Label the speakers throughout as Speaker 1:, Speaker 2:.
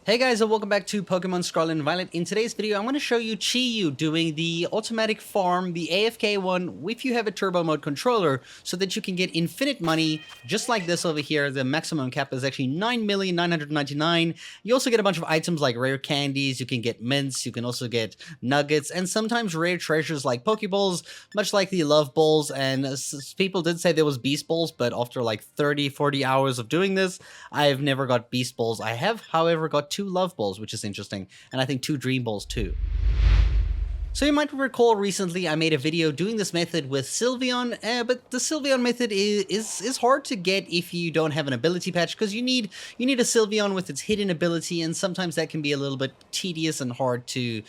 Speaker 1: Hey guys, and welcome back to Pokemon Scarlet and Violet. In today's video, I'm going to show you Chi-Yu doing the automatic farm, the AFK one, if you have a turbo mode controller, so that you can get infinite money, just like this over here. The maximum cap is actually 9,999,000. You also get a bunch of items like rare candies, you can get mints, you can also get nuggets, and sometimes rare treasures like Pokeballs, much like the Love Balls, and people did say there was Beast Balls, but after like 30, 40 hours of doing this, I've never got Beast Balls. I have, however, got 2 Love Balls, which is interesting, and I think 2 Dream Balls too. So you might recall recently I made a video doing this method with Sylveon, but the Sylveon method is hard to get if you don't have an ability patch, because you need a Sylveon with its hidden ability, and sometimes that can be a little bit tedious and hard to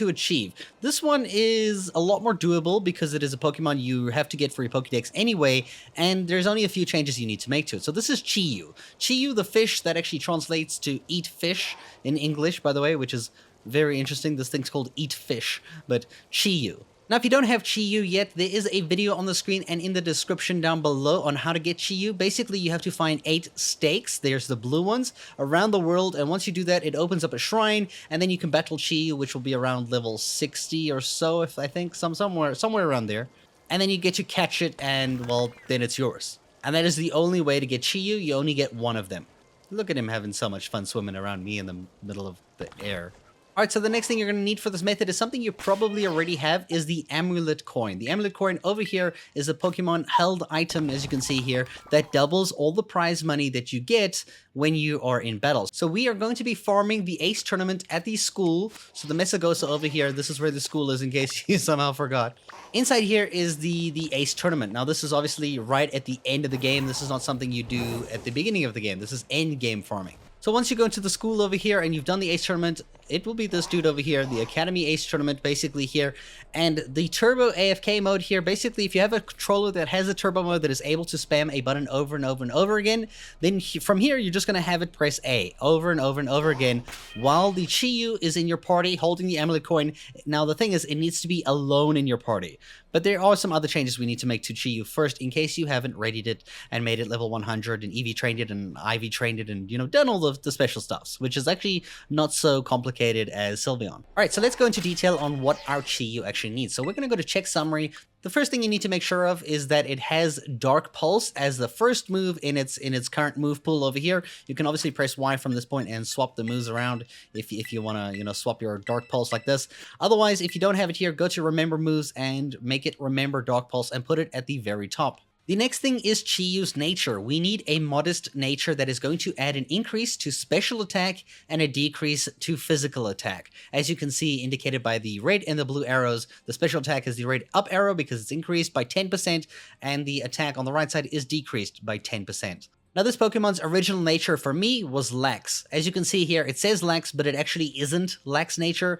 Speaker 1: achieve. This one is a lot more doable because it is a Pokemon you have to get for your Pokédex anyway, and there's only a few changes you need to make to it. So this is Chi-Yu. Chi-Yu, the fish that actually translates to eat fish in English, by the way, which is very interesting. This thing's called Eat Fish, but Chi-Yu. Now, if you don't have Chi-Yu yet, there is a video on the screen and in the description down below on how to get Chi-Yu. Basically, you have to find 8 stakes. There's the blue ones around the world, and once you do that, it opens up a shrine, and then you can battle Chi-Yu, which will be around level 60 or so, if I think, somewhere around there. And then you get to catch it, and, well, then it's yours. And that is the only way to get Chi-Yu. You only get one of them. Look at him having so much fun swimming around me in the middle of the air. Alright, so the next thing you're going to need for this method is something you probably already have, is the Amulet Coin. The Amulet Coin over here is a Pokemon held item, as you can see here, that doubles all the prize money that you get when you are in battles. So we are going to be farming the Ace Tournament at the school. So the Mesagosa over here, this is where the school is in case you somehow forgot. Inside here is the Ace Tournament. Now this is obviously right at the end of the game. This is not something you do at the beginning of the game. This is end game farming. So once you go into the school over here and you've done the Ace Tournament, it will be this dude over here, the Academy Ace Tournament, basically here. And the Turbo AFK mode here, basically, if you have a controller that has a Turbo mode that is able to spam a button over and over and over again, then from here, you're just going to have it press A over and over and over again while the Chi-Yu is in your party holding the Amulet Coin. Now, the thing is, it needs to be alone in your party. But there are some other changes we need to make to Chi-Yu first, in case you haven't readied it and made it level 100 and EV trained it and IV trained it and, done all the special stuffs, which is actually not so complicated as Sylveon. All right, so let's go into detail on what our Chi-Yu actually needs. So we're going to go to check summary. The first thing you need to make sure of is that it has Dark Pulse as the first move in its current move pool over here. You can obviously press Y from this point and swap the moves around if you want to, swap your Dark Pulse like this. Otherwise, if you don't have it here, go to Remember Moves and make it Remember Dark Pulse and put it at the very top. The next thing is Chi-Yu's nature. We need a modest nature that is going to add an increase to special attack and a decrease to physical attack. As you can see indicated by the red and the blue arrows, the special attack is the red up arrow because it's increased by 10%, and the attack on the right side is decreased by 10%. Now, this Pokemon's original nature for me was Lax. As you can see here, it says Lax, but it actually isn't Lax nature.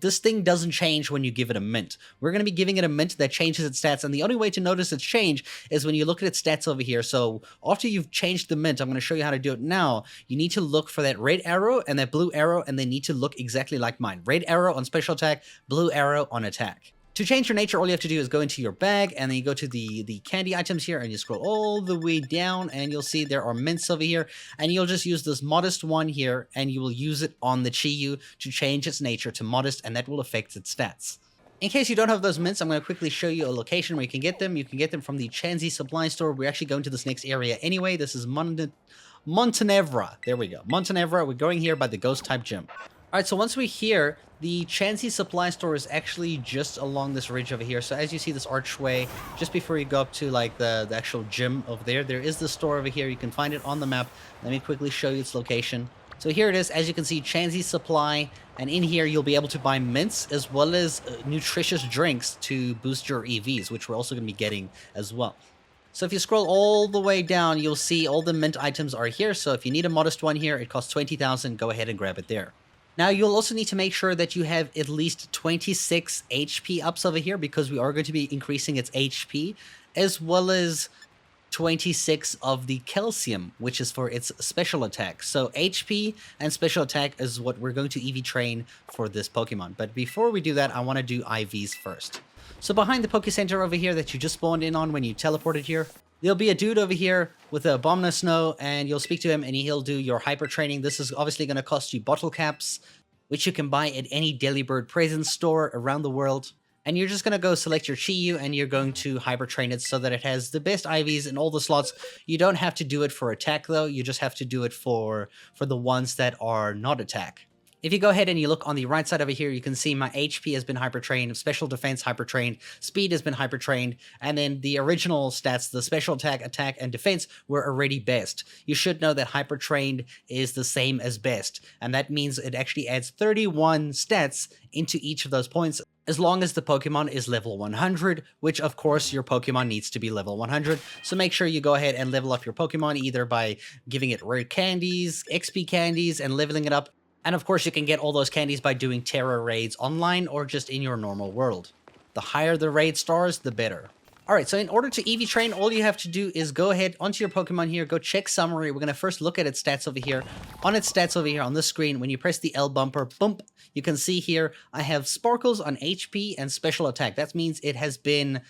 Speaker 1: This thing doesn't change when you give it a mint. We're going to be giving it a mint that changes its stats, and the only way to notice its change is when you look at its stats over here. So after you've changed the mint, I'm going to show you how to do it now. You need to look for that red arrow and that blue arrow, and they need to look exactly like mine. Red arrow on special attack, blue arrow on attack. To change your nature, all you have to do is go into your bag, and then you go to the candy items here, and you scroll all the way down, and you'll see there are mints over here, and you'll just use this modest one here, and you will use it on the Chi-Yu to change its nature to modest, and that will affect its stats. In case you don't have those mints, I'm going to quickly show you a location where you can get them. You can get them from the Chansey Supply Store. We're actually going to this next area anyway. This is Montenevra. There we go. Montenevra. We're going here by the Ghost-type gym. Alright, so once we're here, the Chansey Supply Store is actually just along this ridge over here. So as you see this archway, just before you go up to like the actual gym over there, there is the store over here. You can find it on the map. Let me quickly show you its location. So here it is. As you can see, Chansey Supply, and in here you'll be able to buy mints as well as nutritious drinks to boost your EVs, which we're also going to be getting as well. So if you scroll all the way down, you'll see all the mint items are here. So if you need a modest one here, it costs 20,000. Go ahead and grab it there. Now, you'll also need to make sure that you have at least 26 HP ups over here, because we are going to be increasing its HP, as well as 26 of the calcium, which is for its special attack. So HP and special attack is what we're going to EV train for this Pokemon. But before we do that, I want to do IVs first. So behind the Poke Center over here that you just spawned in on when you teleported here, There'll be a dude over here with a Abominous Snow, and you'll speak to him and he'll do your hyper training. This is obviously going to cost you bottle caps, which you can buy at any Delibird presence store around the world. And you're just going to go select your Chi-Yu and you're going to hyper train it so that it has the best IVs in all the slots. You don't have to do it for attack though, you just have to do it for the ones that are not attack. If you go ahead and you look on the right side over here, you can see my HP has been hyper-trained, special defense hyper-trained, speed has been hyper-trained, and then the original stats, the special attack, and defense were already best. You should know that hyper-trained is the same as best, and that means it actually adds 31 stats into each of those points, as long as the Pokemon is level 100, which of course your Pokemon needs to be level 100, so make sure you go ahead and level up your Pokemon either by giving it rare candies, XP candies, and leveling it up. And of course, you can get all those candies by doing Terra raids online or just in your normal world. The higher the raid stars, the better. Alright, so in order to EV train, all you have to do is go ahead onto your Pokemon here, go check summary. We're going to first look at its stats over here. On its stats over here on the screen, when you press the L bumper, boom, you can see here I have Sparkles on HP and special attack. That means it has been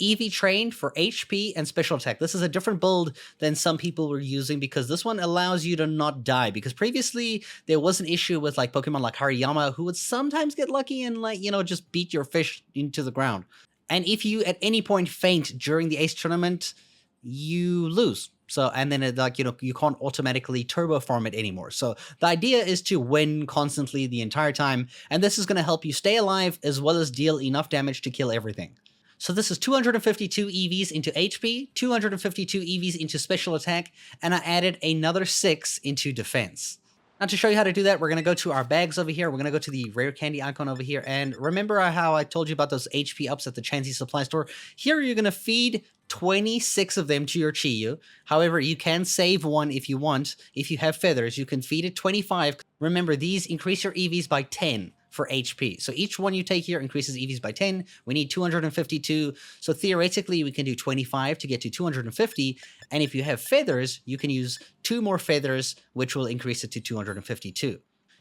Speaker 1: EV trained for HP and special attack. This is a different build than some people were using because this one allows you to not die, because previously there was an issue with like Pokemon like Hariyama who would sometimes get lucky and like, you know, just beat your fish into the ground. And if you at any point faint during the Ace tournament, you lose. So, and then it, like, you know, you can't automatically turbo farm it anymore. So the idea is to win constantly the entire time, and this is going to help you stay alive as well as deal enough damage to kill everything. So this is 252 EVs into HP, 252 EVs into special attack, and I added another 6 into defense. Now to show you how to do that, we're going to go to our bags over here. We're going to go to the rare candy icon over here. And remember how I told you about those HP ups at the Chansey supply store? Here you're going to feed 26 of them to your Chi-Yu. However, you can save one if you want. If you have feathers, you can feed it 25. Remember, these increase your EVs by 10. For HP. So each one you take here increases EVs by 10. We need 252. So theoretically, we can do 25 to get to 250. And if you have feathers, you can use 2 more feathers, which will increase it to 252.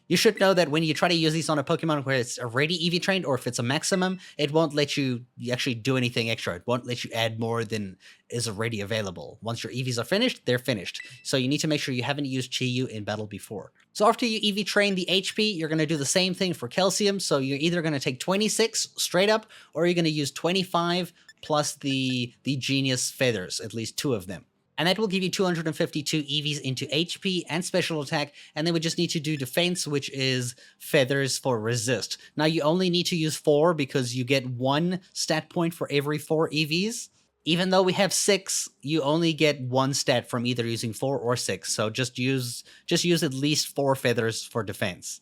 Speaker 1: You should know that when you try to use these on a Pokemon where it's already EV trained, or if it's a maximum, it won't let you actually do anything extra. It won't let you add more than is already available. Once your EVs are finished, they're finished. So you need to make sure you haven't used Chi-Yu in battle before. So after you EV train the HP, you're going to do the same thing for Calcium. So you're either going to take 26 straight up, or you're going to use 25 plus the Genius Feathers, at least 2 of them. And that will give you 252 EVs into HP and special attack, and then we just need to do defense, which is feathers for resist. Now you only need to use 4 because you get 1 stat point for every 4 EVs. Even though we have 6, you only get 1 stat from either using 4 or 6, so just use at least 4 feathers for defense.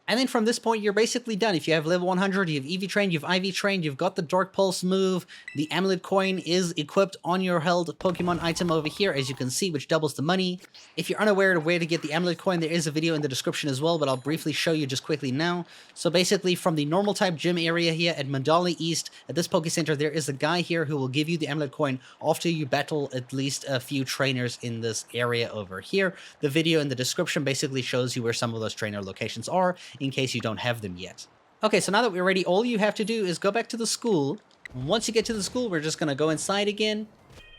Speaker 1: And then from this point, you're basically done. If you have level 100, you've EV trained, you've IV trained, you've got the Dark Pulse move, the Amulet Coin is equipped on your held Pokemon item over here, as you can see, which doubles the money. If you're unaware of where to get the Amulet Coin, there is a video in the description as well, but I'll briefly show you just quickly now. So basically, from the normal type gym area here at Mandali East, at this Poke Center, there is a guy here who will give you the Amulet Coin after you battle at least a few trainers in this area over here. The video in the description basically shows you where some of those trainer locations are, in case you don't have them yet. Okay, so now that we're ready, all you have to do is go back to the school. Once you get to the school, we're just going to go inside again.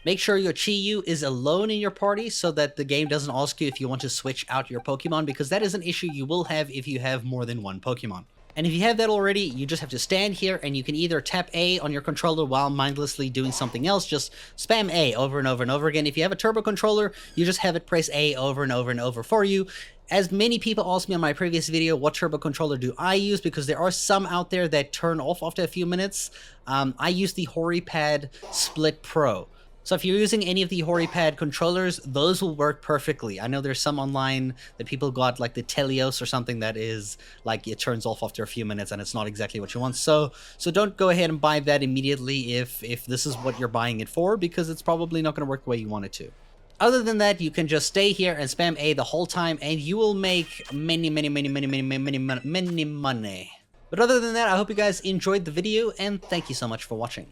Speaker 1: Make sure your Chi-Yu is alone in your party so that the game doesn't ask you if you want to switch out your Pokemon, because that is an issue you will have if you have more than 1 Pokemon. And if you have that already, you just have to stand here and you can either tap A on your controller while mindlessly doing something else. Just spam A over and over and over again. If you have a turbo controller, you just have it press A over and over and over for you. As many people asked me on my previous video, what turbo controller do I use? Because there are some out there that turn off after a few minutes. I use the HoriPad Split Pro. So if you're using any of the HoriPad controllers, those will work perfectly. I know there's some online that people got, like the Telios or something, that is like it turns off after a few minutes and it's not exactly what you want. So don't go ahead and buy that immediately if this is what you're buying it for, because it's probably not going to work the way you want it to. Other than that, you can just stay here and spam A the whole time and you will make many money. But other than that, I hope you guys enjoyed the video and thank you so much for watching.